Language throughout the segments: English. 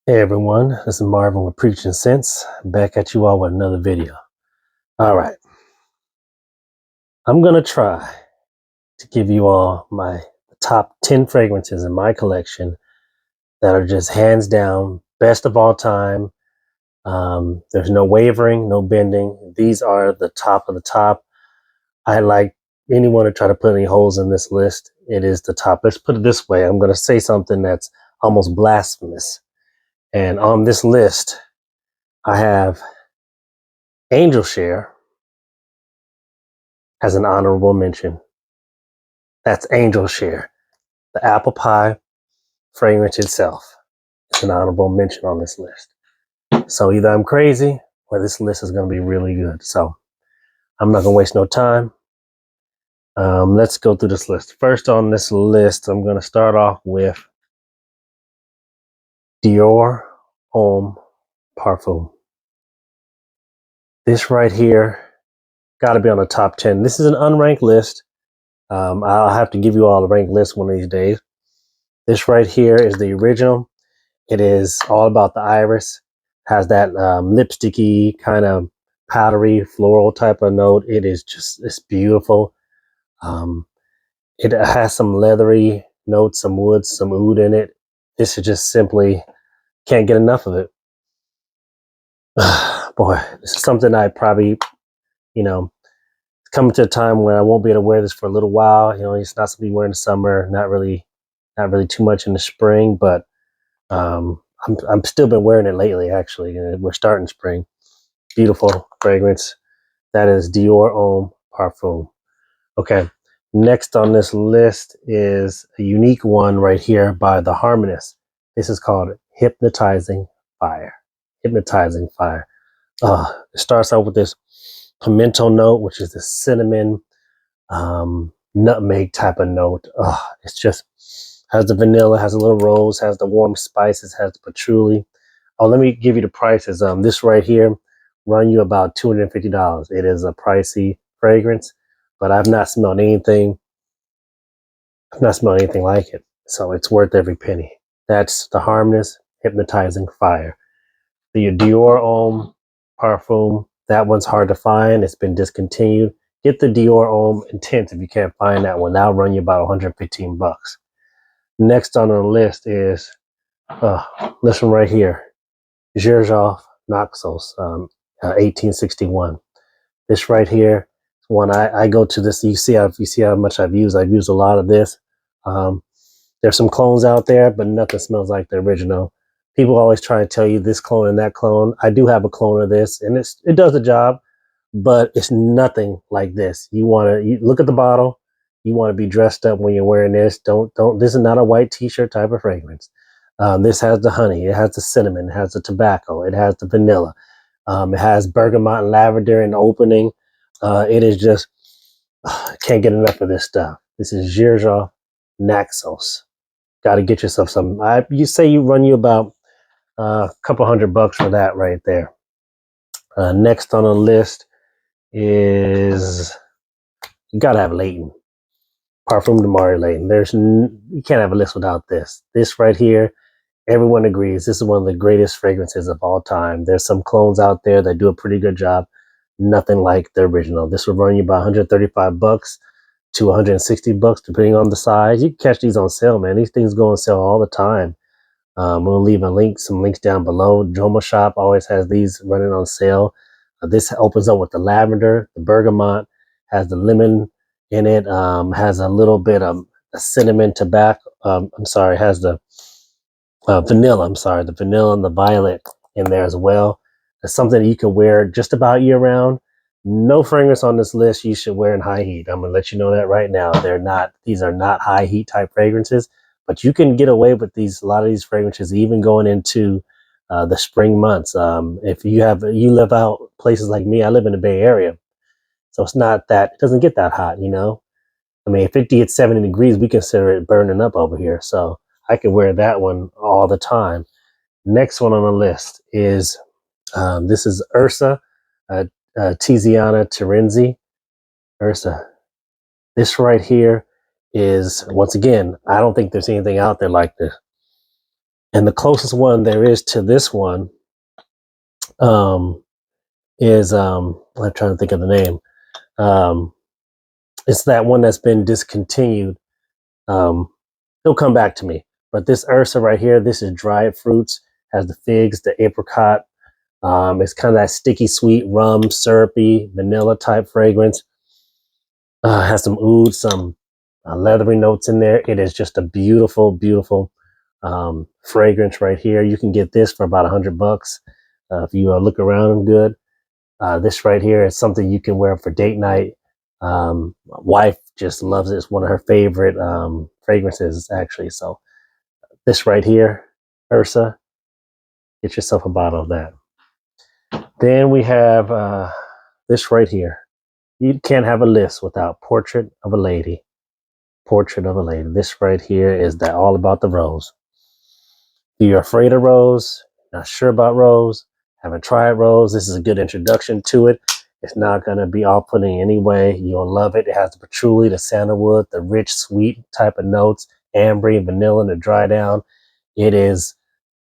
Hey everyone, this is Marvin with Preaching Sense, back at you all with another video. All right, I'm gonna try to give you all my top 10 fragrances in my collection that are just hands down best of all time. There's no wavering, no bending. These are the top of the top. I like anyone to try to put any holes in this list. It is the top. Let's put it this way. I'm gonna say something that's almost blasphemous. And on this list, I have Angel Share as an honorable mention. That's Angel Share. The apple pie fragrance itself is an honorable mention on this list. So either I'm crazy or this list is going to be really good. So I'm not going to waste no time. Let's go through this list. First on this list, I'm going to start off with Dior Homme Parfum. This right here got to be on the top 10. This is an unranked list. I'll have to give you all a ranked list one of these days. This right here is the original. It is all about the iris. Has that lipsticky kind of powdery floral type of note. It is just, it's beautiful. It has some leathery notes, some wood, some oud in it. This is just simply, can't get enough of it. Boy, this is something I probably, coming to a time where I won't be able to wear this for a little while. It's not something you wear in the summer, not really too much in the spring, but I'm still been wearing it lately, actually. We're starting spring. Beautiful fragrance. That is Dior Homme Parfum. Okay. Next on this list is a unique one right here by the Harmonist. This is called Hypnotizing Fire. Hypnotizing Fire. It starts out with this pimento note, which is the cinnamon, nutmeg type of note. It's just has the vanilla, has a little rose, has the warm spices, has the patchouli. Oh, let me give you the prices. This right here run you about $250. It is a pricey fragrance, but I've not smelled anything. I've not smelled anything like it, so it's worth every penny. That's the Harmonist Hypnotizing Fire. The Dior Homme Parfum. That one's hard to find. It's been discontinued. Get the Dior Homme Intense if you can't find that one. That'll run you about 115 bucks. Next on the list is this one right here. Xerjoff Naxos, 1861. This right here is one I go to this. You see how much I've used. I've used a lot of this. There's some clones out there, but nothing smells like the original. People always try to tell you this clone and that clone. I do have a clone of this, and it does the job, but it's nothing like this. You look at the bottle. You want to be dressed up when you're wearing this. Don't. This is not a white t-shirt type of fragrance. This has the honey. It has the cinnamon. It has the tobacco. It has the vanilla. It has bergamot and lavender in the opening. It is just, can't get enough of this stuff. This is Xerjoff Naxos. Got to get yourself some. You say you run you about a couple $100 for that right there. Next on the list is, you got to have Layton. Parfum de Marie Layton. You can't have a list without this. This right here, everyone agrees this is one of the greatest fragrances of all time. There's some clones out there that do a pretty good job. Nothing like the original. This will run you about 135 bucks to 160 bucks, depending on the size. You can catch these on sale, man. These things go on sale all the time. We'll leave some links down below. Jomashop always has these running on sale. This opens up with the lavender, the bergamot, has the lemon in it, has a little bit of cinnamon tobacco. Has the vanilla. The vanilla and the violet in there as well. It's something that you can wear just about year round. No fragrance on this list you should wear in high heat. I'm gonna let you know that right now. These are not high heat type fragrances, but you can get away with a lot of these fragrances even going into the spring months. If you live out places like me, I live in the Bay Area, so it doesn't get that hot, I mean, if it gets 70 degrees, we consider it burning up over here. So I can wear that one all the time. Next one on the list is, this is Ursa, Tiziana Terenzi. Ursa. This right here is, once again, I don't think there's anything out there like this. And the closest one there is to this one is I'm trying to think of the name. It's that one that's been discontinued. It'll come back to me. But this Ursa right here, this is dried fruits, has the figs, the apricot. It's kind of that sticky sweet rum, syrupy, vanilla type fragrance. Has some oud, some leathery notes in there. It is just a beautiful, beautiful fragrance right here. You can get this for about $100 if you look around good. This right here is something you can wear for date night. My wife just loves it. It's one of her favorite fragrances, actually. So this right here, Ursa, get yourself a bottle of that. Then we have this right here. You can't have a list without Portrait of a Lady. Portrait of a Lady. This right here is that all about the rose. If you're afraid of rose, not sure about rose, haven't tried rose, this is a good introduction to it. It's not going to be off-putting anyway. You'll love it. It has the patchouli, the sandalwood, the rich, sweet type of notes, ambery, vanilla, and the dry down. It is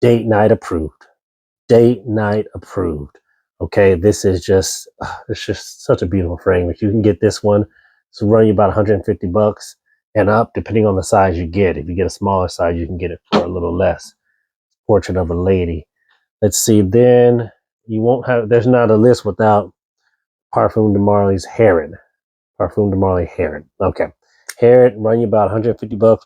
date night approved. Date night approved. Okay, this is just, it's just such a beautiful fragrance. You can get this one. It's run you about $150 and up, depending on the size you get. If you get a smaller size, you can get it for a little less. Portrait of a Lady. Let's see, then you won't have, there's not a list without Parfum de Marly's Heron. Parfum de Marly Heron. Okay. Heron, run you about $150.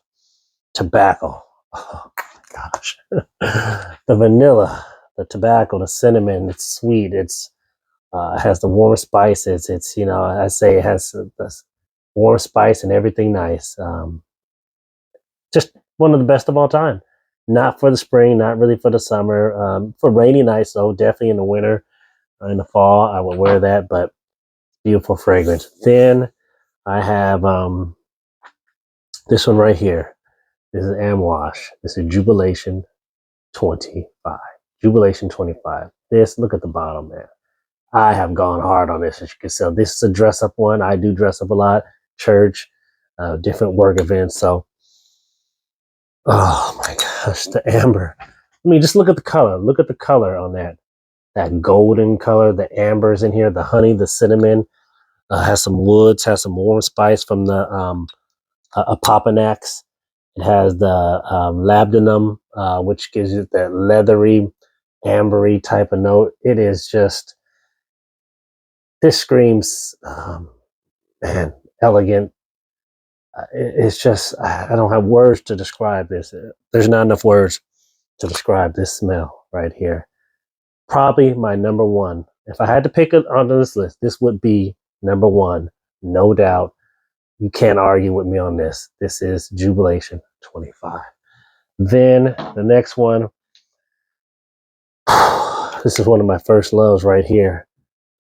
Tobacco. Oh my gosh. The vanilla, the tobacco, the cinnamon, it's sweet. It's has the warm spices. It's, you know, I say it has this warm spice and everything nice. Just one of the best of all time. Not for the spring, not really for the summer. For rainy nights, though, definitely in the winter. In the fall, I would wear that, but beautiful fragrance. Then I have this one right here. This is Amouage. This is Jubilation 25. Jubilation 25. This, look at the bottom, man. I have gone hard on this, as you can see. This is a dress-up one. I do dress up a lot. Church, different work events. So, oh my gosh, the amber. I mean, just look at the color. Look at the color on that. That golden color, the ambers in here, the honey, the cinnamon. Has some woods, has some warm spice from the Apopanax. It has the labdanum, which gives it that leathery, ambery type of note. It is just, this screams, man, elegant. It's just, I don't have words to describe this. There's not enough words to describe this smell right here. Probably my number one. If I had to pick it on this list, this would be number one, no doubt. You can't argue with me on this. This is Jubilation 25. Then the next one, this is one of my first loves right here.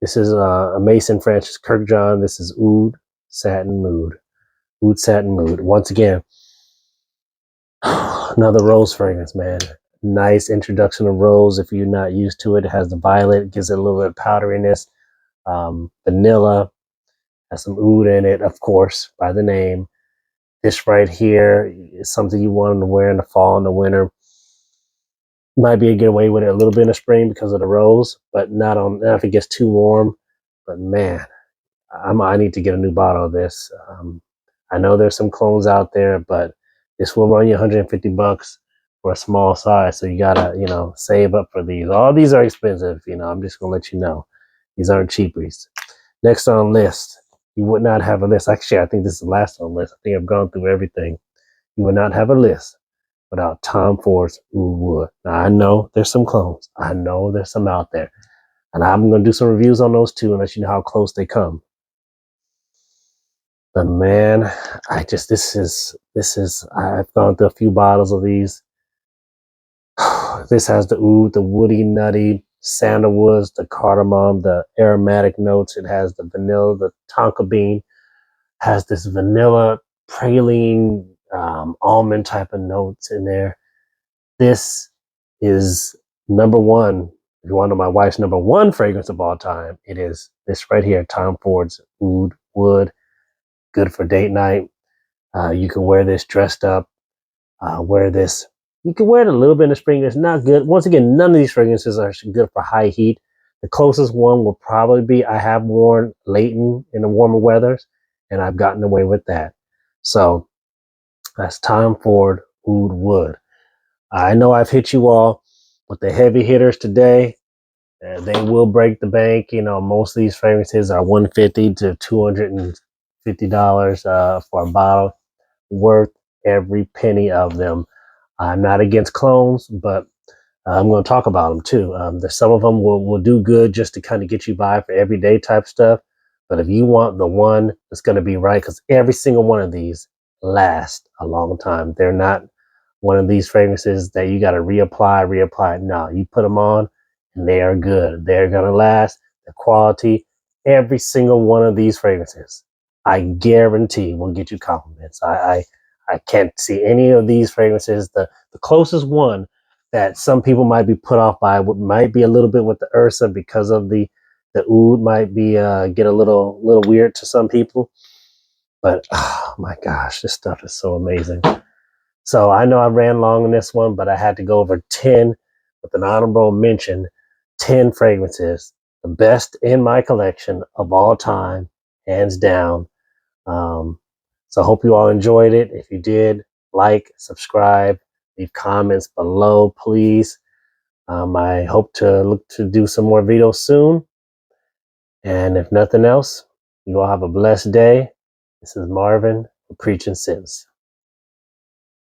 This is a Mason Francis Kirkjohn. This is Oud Satin Mood. Oud Satin Mood. Once again, another rose fragrance, man. Nice introduction of rose if you're not used to it. It has the violet, gives it a little bit of powderiness. Vanilla, has some oud in it, of course, by the name. This right here is something you want to wear in the fall and the winter. Might be a get away with it a little bit in the spring because of the rose, but not if it gets too warm. But man, I need to get a new bottle of this. I know there's some clones out there, but this will run you $150 for a small size. So you gotta, you know, save up for these. All these are expensive. You know, I'm just gonna let you know. These aren't cheapies. Next on list, you would not have a list. Actually, I think this is the last on list. I think I've gone through everything. You would not have a list without Tom Ford's Oud Wood. Now, I know there's some clones. I know there's some out there. And I'm going to do some reviews on those too and let you know how close they come. But man, I've gone through a few bottles of these. This has the oud, the woody, nutty, sandalwoods, the cardamom, the aromatic notes. It has the vanilla, the tonka bean, has this vanilla, praline, almond type of notes in there. This is number one. If you want to know my wife's number one fragrance of all time, it is this right here, Tom Ford's Oud Wood. Good for date night. You can wear this dressed up. Wear this You can wear it a little bit in the spring. It's not good. Once again, none of these fragrances are good for high heat. The closest one will probably be, I have worn Layton in the warmer weathers, and I've gotten away with that. So that's Tom Ford Oud Wood. I know I've hit you all with the heavy hitters today. They will break the bank. You know, most of these fragrances are $150 to $250 for a bottle, worth every penny of them. I'm not against clones, but I'm going to talk about them too. Some of them will do good just to kind of get you by for everyday type stuff. But if you want the one that's going to be right, because every single one of these lasts a long time. They're not one of these fragrances that you got to reapply. No, you put them on and they are good. They're going to last. The quality, every single one of these fragrances, I guarantee will get you compliments. I can't see any of these fragrances. The closest one that some people might be put off by might be a little bit with the Ursa because of the oud might be get a little weird to some people. But oh my gosh, this stuff is so amazing. So I know I ran long on this one, but I had to go over 10 with an honorable mention, 10 fragrances, the best in my collection of all time, hands down. Um, so I hope you all enjoyed it. If you did, like, subscribe, leave comments below, please. I hope to look to do some more videos soon. And if nothing else, you all have a blessed day. This is Marvin, Preaching Sense.